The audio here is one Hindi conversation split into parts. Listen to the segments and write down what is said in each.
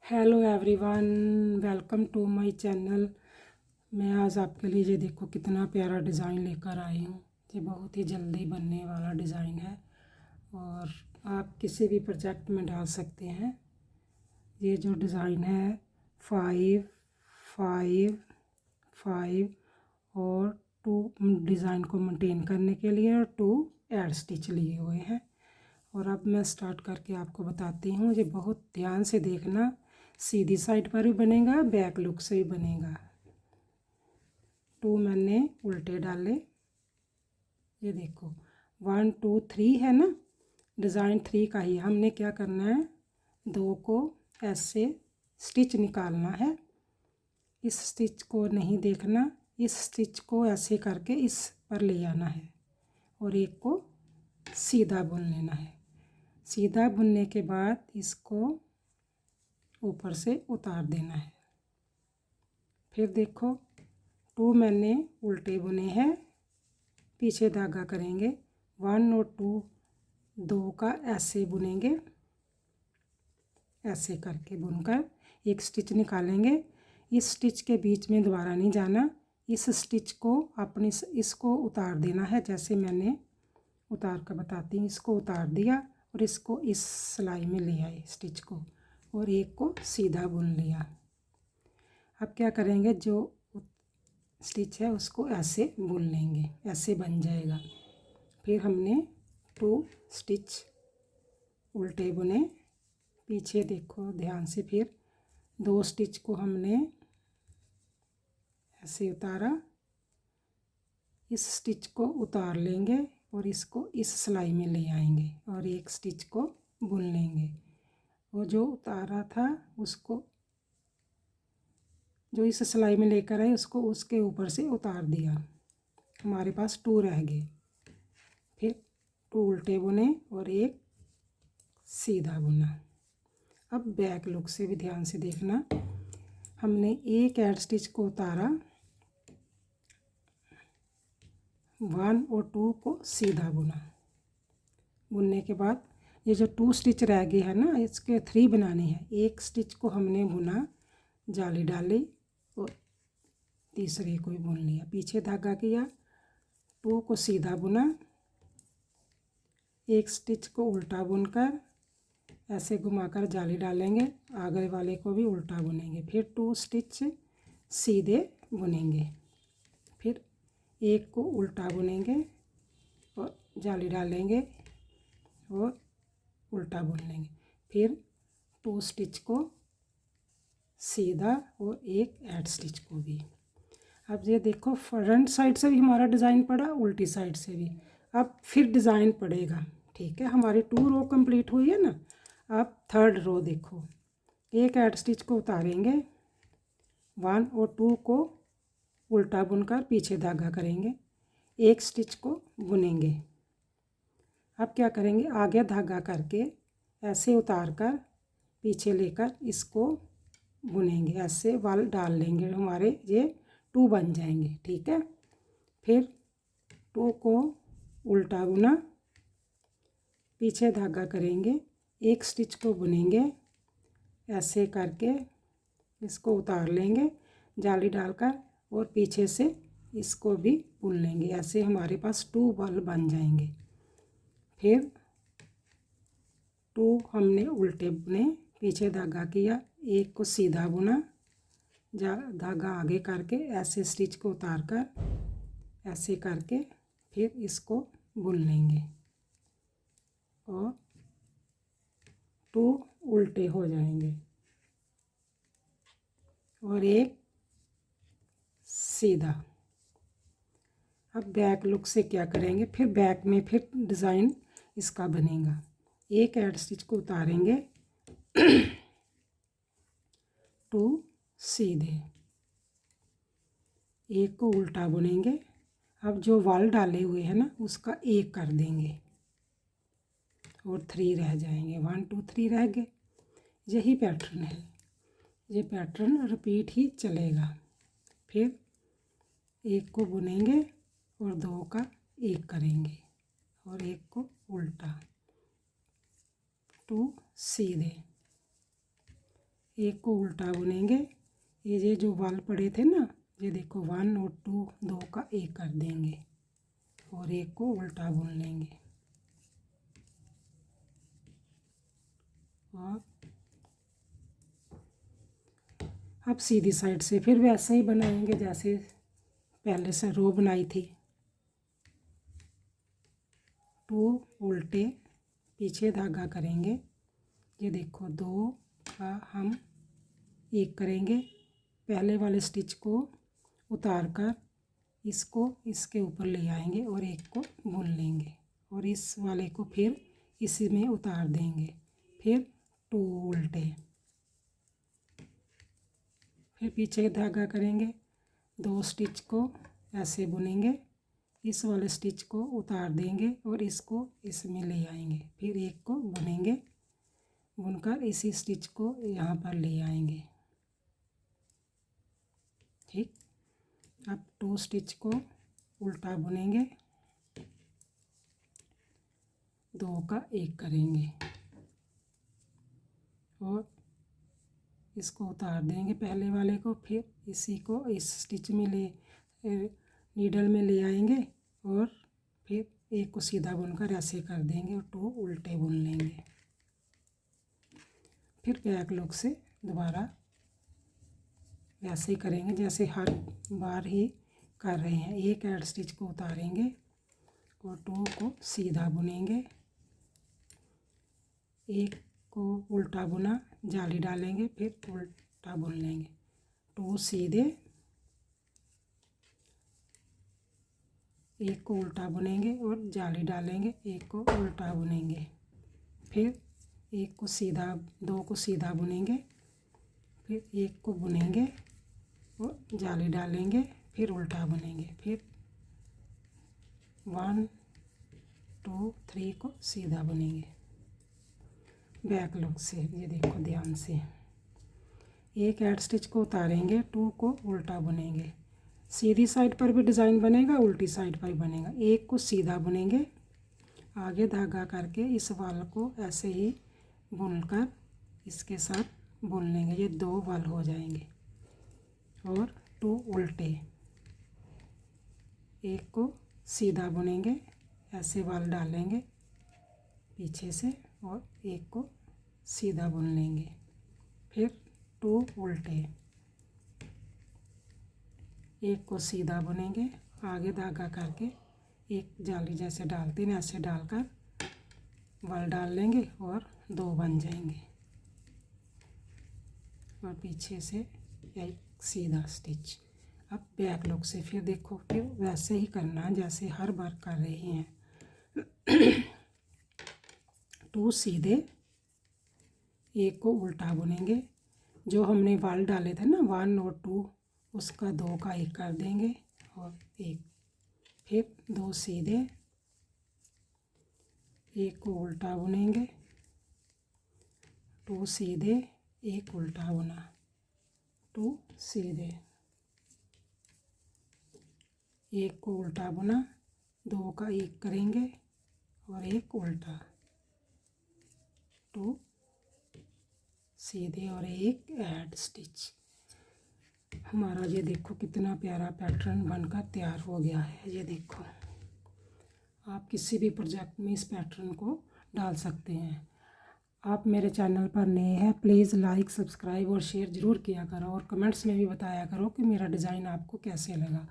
Hello everyone, welcome to my channel. मैं आज आपके लिए ये देखो कितना प्यारा डिज़ाइन लेकर आई हूँ। ये बहुत ही जल्दी बनने वाला डिज़ाइन है और आप किसी भी प्रोजेक्ट में डाल सकते हैं। ये जो डिज़ाइन है 5 5 5 और 2 डिज़ाइन को मेंटेन करने के लिए और 2 एड स्टिच लिए हुए हैं। और अब मैं स्टार्ट करके आपको बताती हूँ। ये बहुत ध्यान से देखना, सीधी साइड पर भी बनेगा, बैक लुक से भी बनेगा। 2 मैंने उल्टे डाले, ये देखो 1 2 3 है ना, डिज़ाइन 3 का ही। हमने क्या करना है, 2 को ऐसे स्टिच निकालना है। इस स्टिच को नहीं देखना, इस स्टिच को ऐसे करके इस पर ले आना है और एक को सीधा बुन लेना है। सीधा बुनने के बाद इसको ऊपर से उतार देना है। फिर देखो 2 मैंने उल्टे बुने हैं, पीछे धागा करेंगे 1 और 2 का ऐसे बुनेंगे, ऐसे करके बुनकर एक स्टिच निकालेंगे। इस स्टिच के बीच में दोबारा नहीं जाना, इस स्टिच को अपनी इसको उतार देना है। जैसे मैंने उतार कर बताती हूँ, इसको उतार दिया और इसको इस सिलाई में ले आए स्टिच को और एक को सीधा बुन लिया। अब क्या करेंगे, जो स्टिच है उसको ऐसे बुन लेंगे, ऐसे बन जाएगा। फिर हमने 2 स्टिच उल्टे बुने, पीछे देखो ध्यान से। फिर 2 स्टिच को हमने ऐसे उतारा, इस स्टिच को उतार लेंगे और इसको इस सिलाई में ले आएंगे और एक स्टिच को बुन लेंगे। और जो उतारा था उसको, जो इस सिलाई में लेकर आए उसको उसके ऊपर से उतार दिया। हमारे पास 2 रह गए। फिर 2 उल्टे बुने और एक सीधा बुना। अब बैक लुक से भी ध्यान से देखना, हमने एक एड स्टिच को उतारा, 1 और 2 को सीधा बुना। बुनने के बाद ये जो 2 स्टिच रह गए हैं ना, इसके 3 बनाने हैं। एक स्टिच को हमने बुना, जाली डाली और तीसरे को भी बुन लिया, पीछे धागा किया, 2 को सीधा बुना, एक स्टिच को उल्टा बुनकर ऐसे घुमाकर जाली डालेंगे, आगे वाले को भी उल्टा बुनेंगे। फिर 2 स्टिच सीधे बुनेंगे, फिर एक को उल्टा बुनेंगे और जाली डालेंगे और उल्टा बुन लेंगे। फिर 2 स्टिच को सीधा और एक एड स्टिच को भी। अब ये देखो फ्रंट साइड से भी हमारा डिज़ाइन पड़ा, उल्टी साइड से भी। अब फिर डिज़ाइन पड़ेगा, ठीक है। हमारी 2 रो कंप्लीट हुई है ना। अब 3rd रो देखो, एक एड स्टिच को उतारेंगे, 1 और 2 को उल्टा बुनकर पीछे धागा करेंगे, एक स्टिच को बुनेंगे। अब क्या करेंगे, आगे धागा करके ऐसे उतार कर पीछे लेकर इसको बुनेंगे, ऐसे वाल डाल लेंगे, हमारे ये 2 बन जाएंगे, ठीक है। फिर 2 को उल्टा बुना, पीछे धागा करेंगे, एक स्टिच को बुनेंगे, ऐसे करके इसको उतार लेंगे जाली डालकर और पीछे से इसको भी बुन लेंगे। ऐसे हमारे पास 2 वाल बन जाएंगे। फिर 2 हमने उल्टे बुने, पीछे धागा किया, एक को सीधा बुना, धागा आगे करके ऐसे स्टिच को उतार कर ऐसे करके फिर इसको बुन लेंगे और 2 उल्टे हो जाएंगे और एक सीधा। अब बैक लुक से क्या करेंगे, फिर बैक में फिर डिज़ाइन इसका बनेगा। एक एड स्टिच को उतारेंगे, 2 सीधे, एक को उल्टा बुनेंगे। अब जो वाल डाले हुए हैं ना उसका 1 कर देंगे और 3 रह जाएंगे, 1 2 3 रह गए। यही पैटर्न है, ये पैटर्न रिपीट ही चलेगा। फिर एक को बुनेंगे और 2 का 1 करेंगे और एक को उल्टा, 2 सीधे, एक को उल्टा बुनेंगे। ये जो वाल पड़े थे ना, ये देखो 1 और 2, 2 का एक कर देंगे और एक को उल्टा बुन लेंगे। और अब सीधी साइड से फिर वैसे ही बनाएंगे जैसे पहले से रो बनाई थी। 2 उल्टे पीछे धागा करेंगे। ये देखो 2 का हम एक करेंगे। पहले वाले स्टिच को उतार कर इसको इसके ऊपर ले आएंगे और एक को बुन लेंगे और इस वाले को फिर इसी में उतार देंगे। फिर 2 उल्टे, फिर पीछे धागा करेंगे। 2 स्टिच को ऐसे बुनेंगे, इस वाले स्टिच को उतार देंगे और इसको इसमें ले आएंगे। फिर एक को बुनेंगे, बुनकर इसी स्टिच को यहाँ पर ले आएंगे। ठीक, अब 2 स्टिच को उल्टा बुनेंगे, 2 का एक करेंगे और इसको उतार देंगे पहले वाले को। फिर इसी को इस स्टिच में नीडल में ले आएंगे और फिर एक को सीधा बुनकर ऐसे कर देंगे और 2 उल्टे बुन लेंगे। फिर बैक लूप से दोबारा वैसे ही करेंगे जैसे हर बार ही कर रहे हैं। एक ऐड स्टिच को उतारेंगे और 2 को सीधा बुनेंगे, एक को उल्टा बुना, जाली डालेंगे, फिर उल्टा बुन लेंगे। 2 सीधे, एक को उल्टा बुनेंगे और जाली डालेंगे, एक को उल्टा बुनेंगे। फिर एक को सीधा, 2 को सीधा बुनेंगे, फिर एक को बुनेंगे और जाली डालेंगे, फिर उल्टा बुनेंगे। फिर 1 2 3 को सीधा बुनेंगे बैक लूप से। ये देखो ध्यान से, एक ऐड स्टिच को उतारेंगे, 2 को उल्टा बुनेंगे। सीधी साइड पर भी डिज़ाइन बनेगा, उल्टी साइड पर भी बनेगा। एक को सीधा बुनेंगे, आगे धागा करके इस वाल को ऐसे ही बुनकर इसके साथ बुन लेंगे। ये 2 वाल हो जाएंगे और 2 उल्टे, एक को सीधा बुनेंगे, ऐसे वाल डालेंगे पीछे से और एक को सीधा बुन लेंगे। फिर 2 उल्टे, एक को सीधा बुनेंगे, आगे धागा करके एक जाली जैसे डालते हैं ऐसे डालकर वाल डाल लेंगे और 2 बन जाएंगे और पीछे से एक सीधा स्टिच। अब बैक लूप से फिर देखो, फिर वैसे ही करना है जैसे हर बार कर रहे हैं। 2 सीधे, एक को उल्टा बुनेंगे। जो हमने वाल डाले थे ना 1 और 2, उसका 2 का एक कर देंगे और एक, फिर 2 सीधे, एक को उल्टा बुनेंगे, 2 सीधे, एक उल्टा बुना, 2 सीधे, एक को उल्टा बुना, 2 का एक करेंगे और एक उल्टा, 2 सीधे और एक ऐड स्टिच। हमारा ये देखो कितना प्यारा पैटर्न बनकर तैयार हो गया है। ये देखो, आप किसी भी प्रोजेक्ट में इस पैटर्न को डाल सकते हैं। आप मेरे चैनल पर नए हैं, प्लीज़ लाइक, सब्सक्राइब और शेयर ज़रूर किया करो और कमेंट्स में भी बताया करो कि मेरा डिज़ाइन आपको कैसे लगा।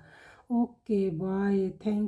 Okay bye, thank